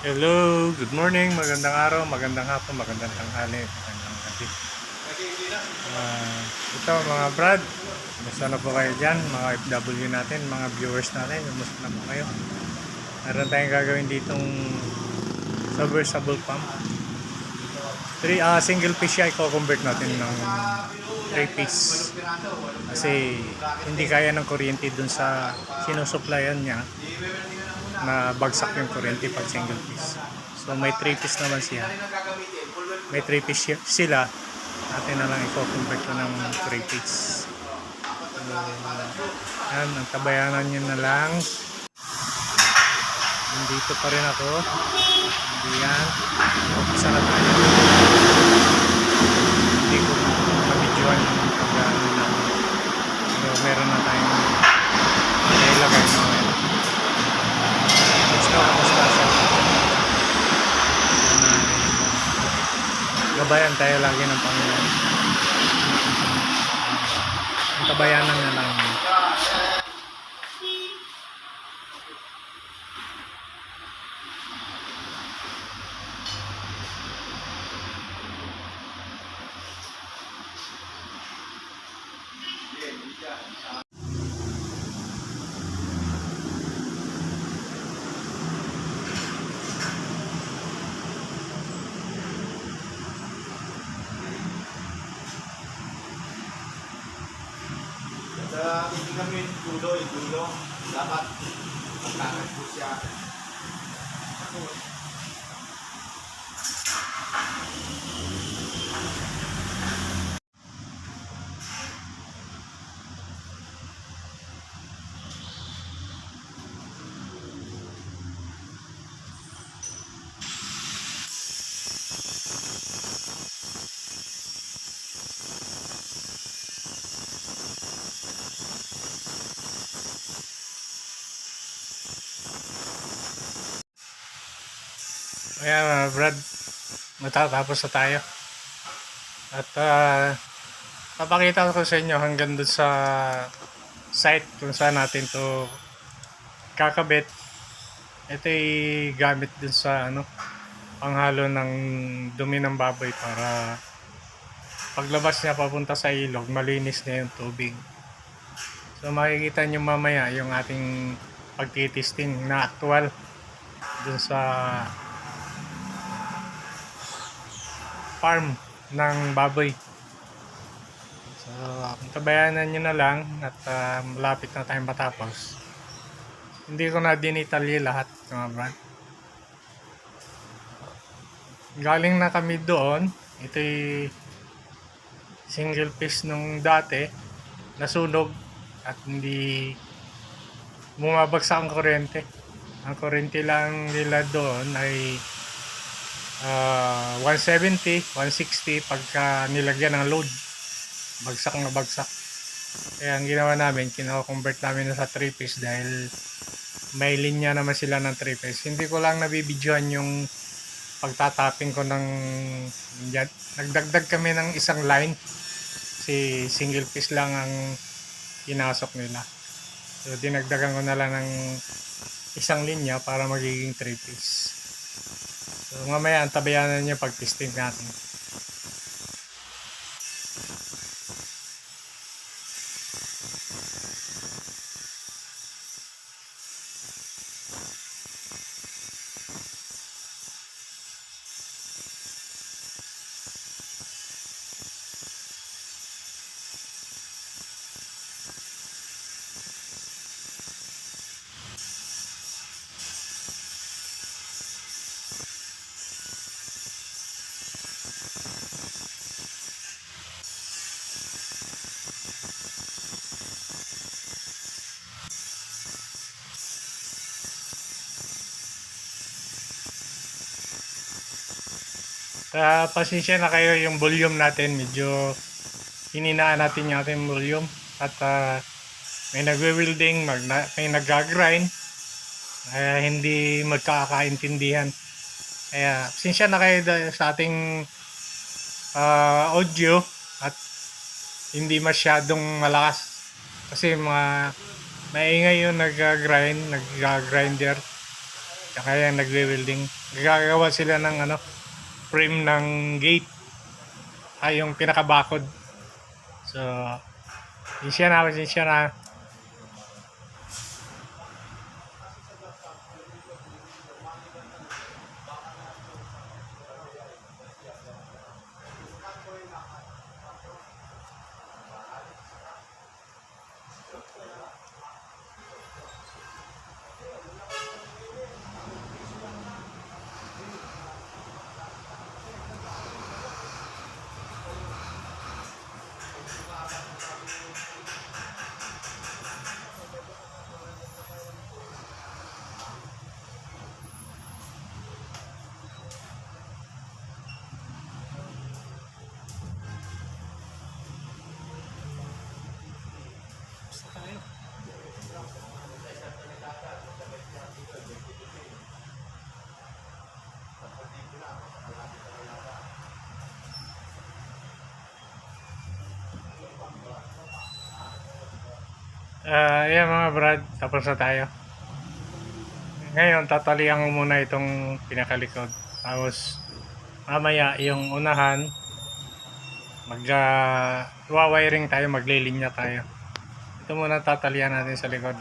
Hello, good morning, magandang araw, magandang hapon, magandang tanghali, magandang gabi. Ah, ito mga brad, kumusta na po kayo dyan, mga FW natin, mga viewers natin, kumusta na po kayo? Meron tayong gagawin ditong submersible pump. Single piece siya, i-convert natin ng 3 piece. Kasi hindi kaya ng kuryente dun sa sinusuplayan niya na bagsak yung kuryente pag single piece. So may 3 piece naman siya. May 3 piece sila. Natin na lang i-convert ko ng 3 piece. So, yan, ang tabayanan nyo na lang. Nandito pa rin ako. Hindi yan. Umpisa na tayo. Hindi ko mabidyoan yung pag-ano na. So, meron na tayong nailagay na. Gusto ko siya. Gabayan tayo lagi ng Panginoon. Ang tabayanan na lang. Sa titignan mo yung dulo, dapat magkakat po siya. Ayan Brad, matatapos na tayo. At papakita ko sa inyo hanggang dun sa site kung saan natin to kakabit. Ito ay gamit dun sa panghalo ng dumi ng baboy para paglabas niya papunta sa ilog, malinis na yung tubig. So makikita nyo mamaya yung ating pagtitesting na actual dun sa farm ng baboy. So, tabayanan nyo na lang at malapit na tayong matapos. Hindi ko na dinitalye lahat mga brad. Galing na kami doon. Ito'y single piece nung dati. Nasunog at hindi bumabagsak ang kuryente. Ang kuryente lang nila doon ay 170, 160 pagka nilagyan ng load. Bagsak na bagsak. Kaya ang ginawa namin, kino-convert namin na sa 3 piece dahil may linya naman sila ng 3 piece. Hindi ko lang nabibidyohan yung pagtatapping ko ng nagdagdag kami ng isang line. Si single piece lang ang pinasok nila. So dinagdagan ko na lang ng isang linya para magiging 3 piece. So mamaya antabayanan niyo pag testing natin. Pasensya na kayo yung volume natin, medyo hininaan natin yung ating volume at may nagwe-welding, may nag-grind, kaya hindi magkakaintindihan. Kaya pasensya na kayo sa ating audio at hindi masyadong malakas kasi mga maingay yung nag-grinder. Tsaka yan, nagwe-welding. Gagawa sila ng ano, frame ng gate. Ay, yung pinakabakod. So, siya na. Ayan mga brad, tapos na tayo. Ngayon, tatalian ko muna itong pinakalikod. Tapos, mamaya yung unahan, wawiring tayo, maglilinya tayo. Ito muna tatalian natin sa likod.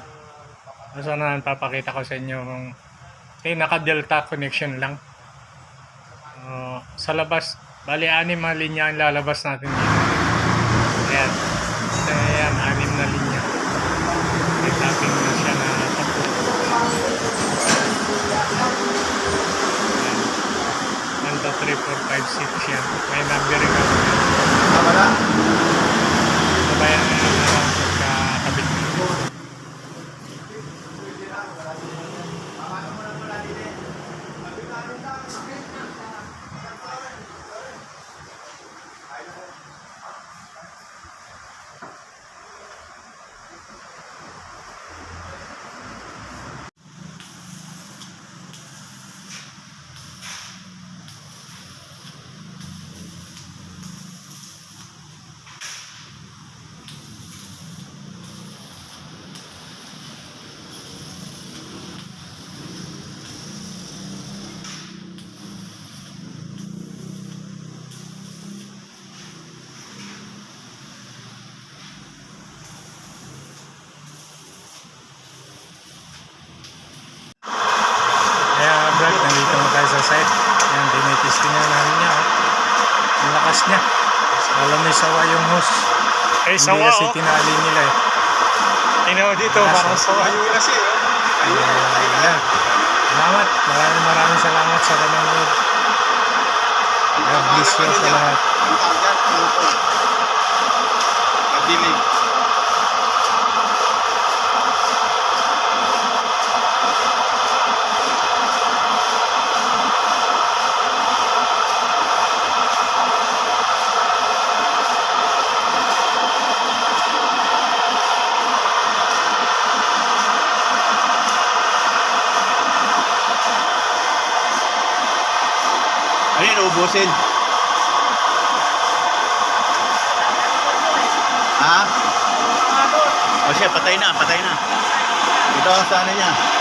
Tapos unahan, papakita ko sa inyo kung naka-delta connection lang. Sa labas, bali 6 na linya ang lalabas natin dito. Ayan. So, ayan, 6 na linya. May tapping na siya na tapo. Ayan. 1, 2, 3, 4, 5, 6 yan. May numbering ako. Tama na. Sabayan na lang pagkakabit mo. Nandito na tayo sa site. Ayan, tinitisting na namin niya. Ang lakas niya. Alam may sawa yung hose. Eh, Hindi sawa, kasi oh. tinali nila eh. Tingnan mo dito, Lakas, parang oh. sawa. Ayun kasi, oh. Ayan. Salamat. Maraming salamat sa panonood. God bless you sa lahat. Ang target, ano po? Madilig. Ayun, ubusin. Ha? O siya, patay na. Ito ang sana niya.